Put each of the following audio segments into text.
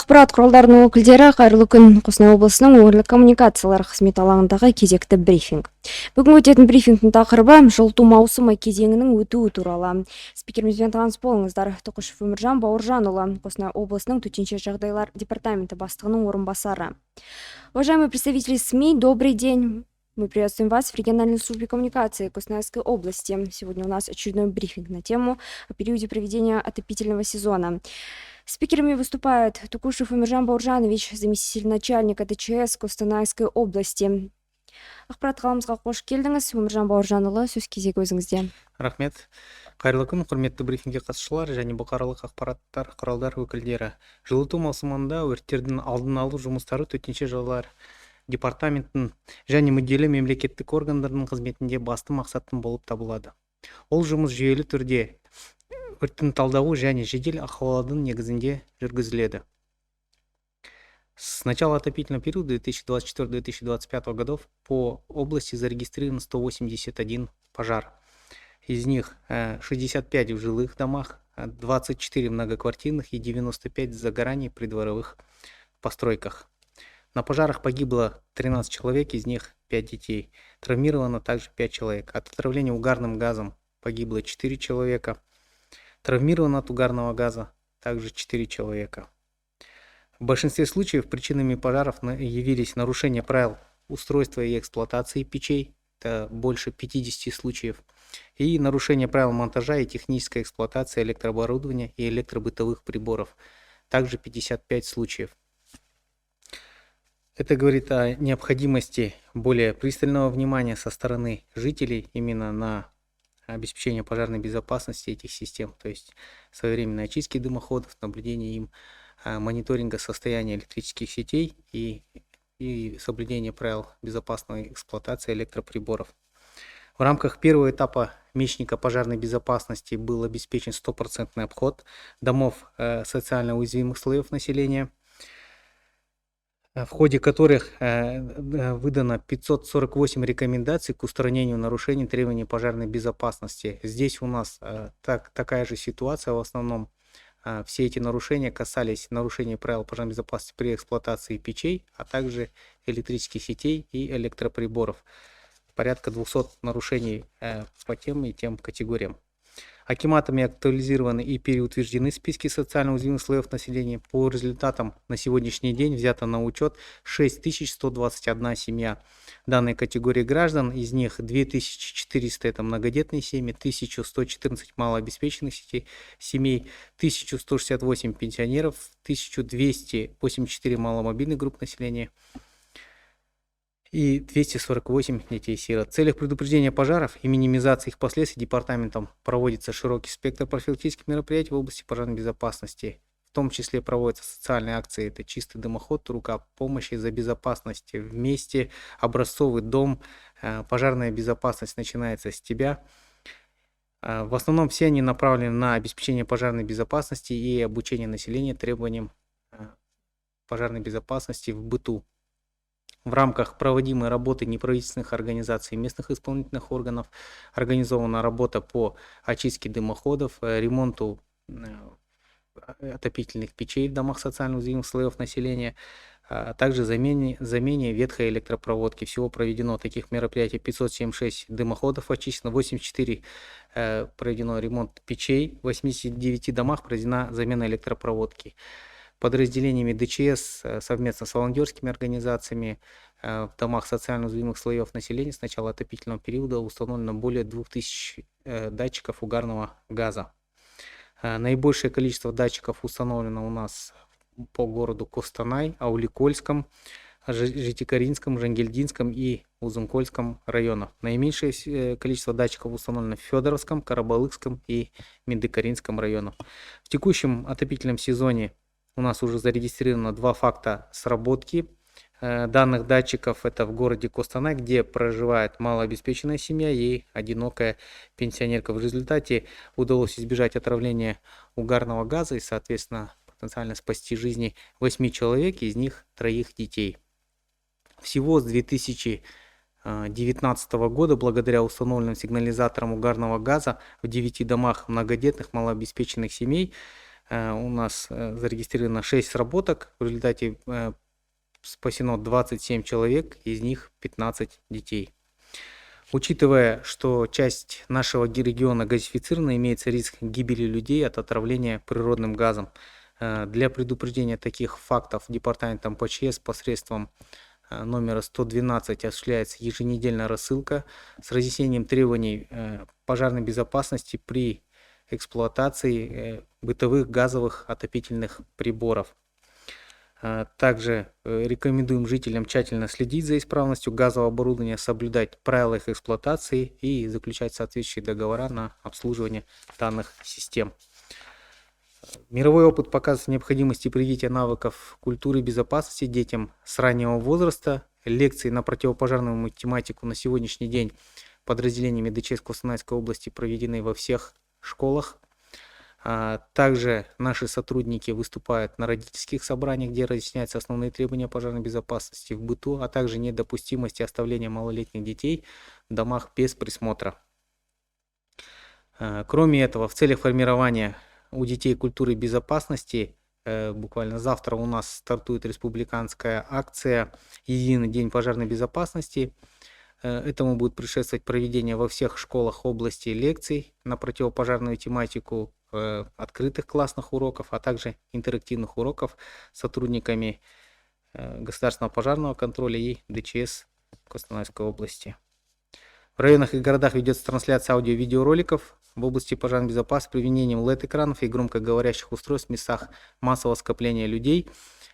Ақпарат құралдарының өкілдері қайырлы күн. Қостанай облысының өңірлік коммуникациялар қызметі алаңындағы кезекті брифинг. Бүгін өтетін брифингтің тақырыбы жылыту маусымы кезеңінің өтуі туралы. Спикерімізбен таныс болыңыздар. Тоқышев Өміржан Бауыржанұлы, Қостанай облысының төтенше жағдайлар департаменті бастығының орынбасары. Уважаемые представители СМИ, добрый день. Мы приветствуем вас в региональной службе коммуникации Костанайской области. Сегодня у нас очередной брифинг на тему о периоде проведения отопительного сезона. Спикерами выступают Токушев Умиржан Бауыржанович, заместитель начальника ТЧС Костанайской области. Ақпарат қаламызға қош келдіңіз. Умиржан Бауыржанұлы, сөз кезегі өзіңізде. Рахмет. Қайырлы күн, құрметті брифингке қатысушылар және бұқаралық ақпараттар құралдар өкілдері. Жылыту маусымында өрттердің алдын алу жұмыстары төтенше жағдайлар департаментінің және мүдделі мемлекеттік органдардың қызметінде басты мақсаттың болып табылады. Ол жұмыс жүйелі түрде өрттің талдауы және жедел ахуалдың негізінде жүргізіледі. С начала отопительного периода 2024-2025 годов по области зарегистрировано 181 пожар. Из них 65 в жилых домах, 24 в многоквартирных и 95 загораний при дворовых постройках. На пожарах погибло 13 человек, из них 5 детей. Травмировано также 5 человек. От отравления угарным газом погибло 4 человека. Травмировано от угарного газа также 4 человека. В большинстве случаев причинами пожаров явились нарушения правил устройства и эксплуатации печей, это больше 50 случаев, и нарушение правил монтажа и технической эксплуатации электрооборудования и электробытовых приборов, также 55 случаев. Это говорит о необходимости более пристального внимания со стороны жителей именно на обеспечение пожарной безопасности этих систем, то есть своевременной очистки дымоходов, наблюдения им, мониторинга состояния электрических сетей и соблюдения правил безопасной эксплуатации электроприборов. В рамках первого этапа месячника пожарной безопасности был обеспечен 100% обход домов социально уязвимых слоев населения, в ходе которых выдано 548 рекомендаций к устранению нарушений требований пожарной безопасности. Здесь у нас такая же ситуация. В основном все эти нарушения касались нарушения правил пожарной безопасности при эксплуатации печей, а также электрических сетей и электроприборов. Порядка 200 нарушений по тем и тем категориям. Акиматами актуализированы и переутверждены списки социально уязвимых слоев населения. По результатам на сегодняшний день взято на учет 6121 семья данной категории граждан. Из них 2400 это многодетные семьи, 1114 малообеспеченных семей, 1168 пенсионеров, 1284 маломобильных групп населения и 248 детей-сирот. В целях предупреждения пожаров и минимизации их последствий департаментом проводится широкий спектр профилактических мероприятий в области пожарной безопасности. В том числе проводятся социальные акции, это чистый дымоход, рука помощи за безопасность вместе, образцовый дом, пожарная безопасность начинается с тебя. В основном все они направлены на обеспечение пожарной безопасности и обучение населения требованиям пожарной безопасности в быту. В рамках проводимой работы неправительственных организаций и местных исполнительных органов организована работа по очистке дымоходов, ремонту отопительных печей в домах социально уязвимых слоев населения, а также замене ветхой электропроводки. Всего проведено таких мероприятий 576 дымоходов очищено, 84 проведено ремонт печей, в 89 домах проведена замена электропроводки. Подразделениями ДЧС совместно с волонтерскими организациями в домах социально уязвимых слоев населения с начала отопительного периода установлено более 2000 датчиков угарного газа. Наибольшее количество датчиков установлено у нас по городу Костанай, Ауликольском, Житикаринском, Жангельдинском и Узункольском районах. Наименьшее количество датчиков установлено в Федоровском, Карабалыкском и Медыкаринском районах. В текущем отопительном сезоне у нас уже зарегистрировано 2 факта сработки данных датчиков. Это в городе Костанай, где проживает малообеспеченная семья и одинокая пенсионерка. В результате удалось избежать отравления угарного газа и, соответственно, потенциально спасти жизни 8 человек, из них 3 детей. Всего с 2019 года, благодаря установленным сигнализаторам угарного газа в 9 домах многодетных малообеспеченных семей, У нас зарегистрировано 6 сработок, в результате спасено 27 человек, из них 15 детей. Учитывая, что часть нашего региона газифицирована, имеется риск гибели людей от отравления природным газом. Для предупреждения таких фактов департаментом ПЧС посредством номера 112 осуществляется еженедельная рассылка с разъяснением требований пожарной безопасности при эксплуатации бытовых газовых отопительных приборов. Также рекомендуем жителям тщательно следить за исправностью газового оборудования, соблюдать правила их эксплуатации и заключать соответствующие договора на обслуживание данных систем. Мировой опыт показывает необходимость привития навыков культуры безопасности детям с раннего возраста. Лекции на противопожарную тематику на сегодняшний день подразделениями ДЧС Костанайской области проведены во всех школах. Также наши сотрудники выступают на родительских собраниях, где разъясняются основные требования пожарной безопасности в быту, а также недопустимости оставления малолетних детей в домах без присмотра. Кроме этого, в целях формирования у детей культуры безопасности, буквально завтра у нас стартует республиканская акция «Единый день пожарной безопасности». Этому будет предшествовать проведение во всех школах области лекций на противопожарную тематику, открытых классных уроков, а также интерактивных уроков с сотрудниками государственного пожарного контроля и ДЧС Костанайской области. В районах и городах ведется трансляция аудио-видеороликов в области пожарной безопасности с применением LED-экранов и громкоговорящих устройств в местах массового скопления людей,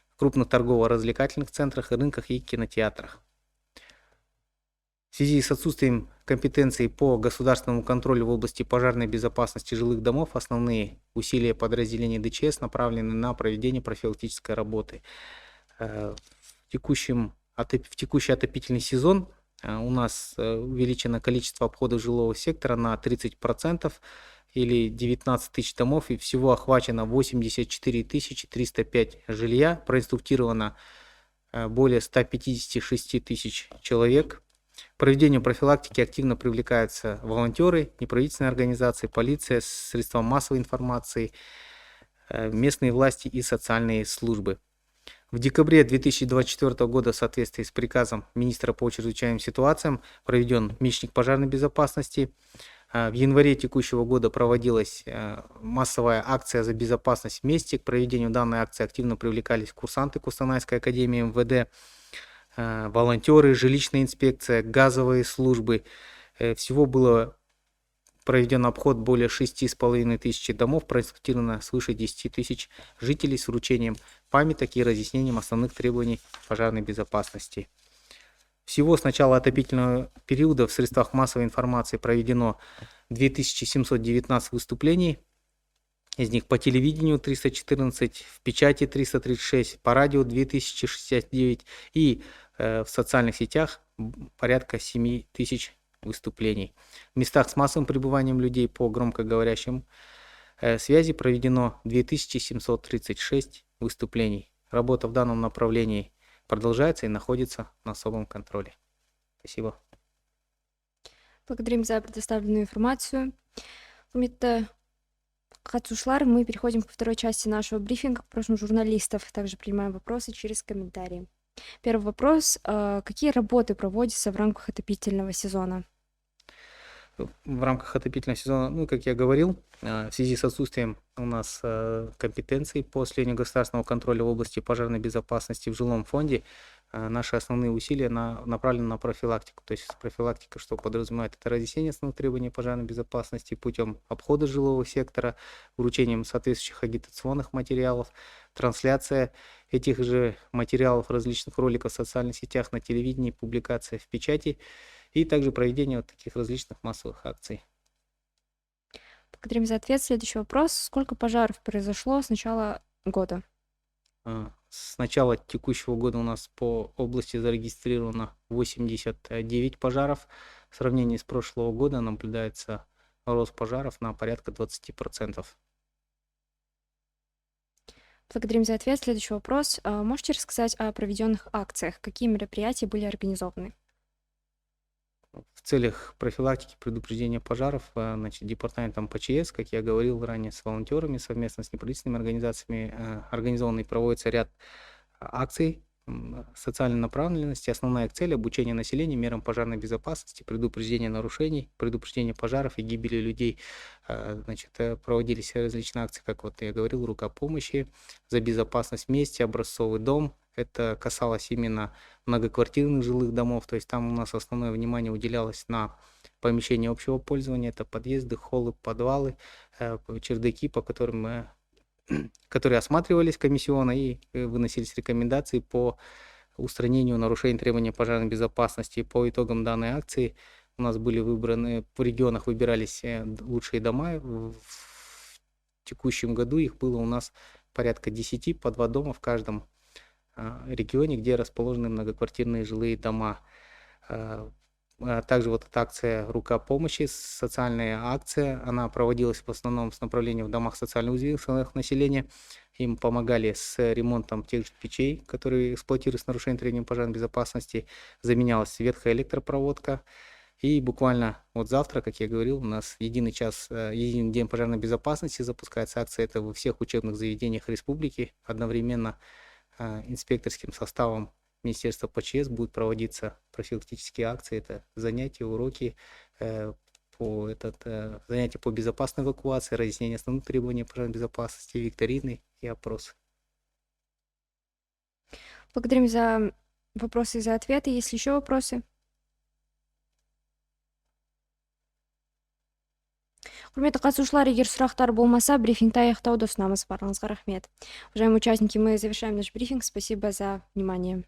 в крупных торгово-развлекательных центрах, рынках и кинотеатрах. В связи с отсутствием компетенции по государственному контролю в области пожарной безопасности жилых домов, основные усилия подразделений ДЧС направлены на проведение профилактической работы. В текущий отопительный сезон у нас увеличено количество обходов жилого сектора на 30%, или 19 тысяч домов, и всего охвачено 84 305 жилья, проинструктировано более 156 тысяч человек. К проведению профилактики активно привлекаются волонтеры, неправительственные организации, полиция, средства массовой информации, местные власти и социальные службы. В декабре 2024 года в соответствии с приказом министра по чрезвычайным ситуациям проведен месячник пожарной безопасности. В январе текущего года проводилась массовая акция «За безопасность вместе». К проведению данной акции активно привлекались курсанты Костанайской академии МВД, волонтеры, жилищная инспекция, газовые службы. Всего было проведен обход более 6,5 тысяч домов, проинструктировано свыше 10 тысяч жителей с вручением памяток и разъяснением основных требований пожарной безопасности. Всего с начала отопительного периода в средствах массовой информации проведено 2719 выступлений, из них по телевидению 314, в печати 336, по радио 2069 и в социальных сетях порядка 7 тысяч выступлений. В местах с массовым пребыванием людей по громкоговорящим связи проведено 2736 выступлений. Работа в данном направлении продолжается и находится на особом контроле. Спасибо. Благодарим за предоставленную информацию. Құрметті қатысушылар, мы переходим ко второй части нашего брифинга. Просим журналистов, также принимаем вопросы через комментарии. Первый вопрос. Какие работы проводятся в рамках отопительного сезона? В рамках отопительного сезона, как я говорил, в связи с отсутствием у нас компетенций по осуществлению государственного контроля в области пожарной безопасности в жилом фонде, наши основные усилия направлены на профилактику. То есть профилактика, что подразумевает, это разъяснение основных требований пожарной безопасности путем обхода жилого сектора, вручением соответствующих агитационных материалов, трансляция этих же материалов, различных роликов в социальных сетях, на телевидении, публикация в печати и также проведение таких различных массовых акций. Благодарим за ответ. Следующий вопрос. Сколько пожаров произошло с начала года? С начала текущего года у нас по области зарегистрировано 89 пожаров. В сравнении с прошлого года наблюдается рост пожаров на порядка 20%. Благодарим за ответ. Следующий вопрос. Можете рассказать о проведенных акциях? Какие мероприятия были организованы? В целях профилактики предупреждения пожаров, значит, департаментом ПЧС, как я говорил ранее, с волонтерами, совместно с неправительственными организациями, организован и проводится ряд акций социальной направленности. Основная их цель — обучение населения мерам пожарной безопасности, предупреждение нарушений, предупреждение пожаров и гибели людей. Значит, проводились различные акции, как вот я говорил, рука помощи, за безопасность вместе, образцовый дом. Это касалось именно многоквартирных жилых домов, то есть там у нас основное внимание уделялось на помещения общего пользования, это подъезды, холлы, подвалы, чердаки, по которым мы которые осматривались комиссионно и выносились рекомендации по устранению нарушений требований пожарной безопасности. По итогам данной акции у нас были выбраны, в регионах выбирались лучшие дома. В текущем году их было у нас порядка 10, по 2 дома в каждом регионе, где расположены многоквартирные жилые дома. Также вот эта акция «Рука помощи», социальная акция, она проводилась в основном с направлением в домах социально уязвимых слоев населения. Им помогали с ремонтом тех же печей, которые эксплуатируются с нарушением требований пожарной безопасности. Заменялась ветхая электропроводка. И буквально вот завтра, как я говорил, у нас единый день пожарной безопасности, запускается акция. Это во всех учебных заведениях республики. Одновременно инспекторским составом Министерства ПЧС будут проводиться профилактические акции, это занятия, уроки, занятия по безопасной эвакуации, разъяснение основных требований пожарной безопасности, викторины и опросы. Благодарим за вопросы и за ответы. Есть ли еще вопросы? Құрметті қатысушылар, егер сұрақтар болмаса, брифингті аяқтауды ұсынамыз. Барлығыңызға рахмет. Уважаемые участники, мы завершаем наш брифинг. Спасибо за внимание.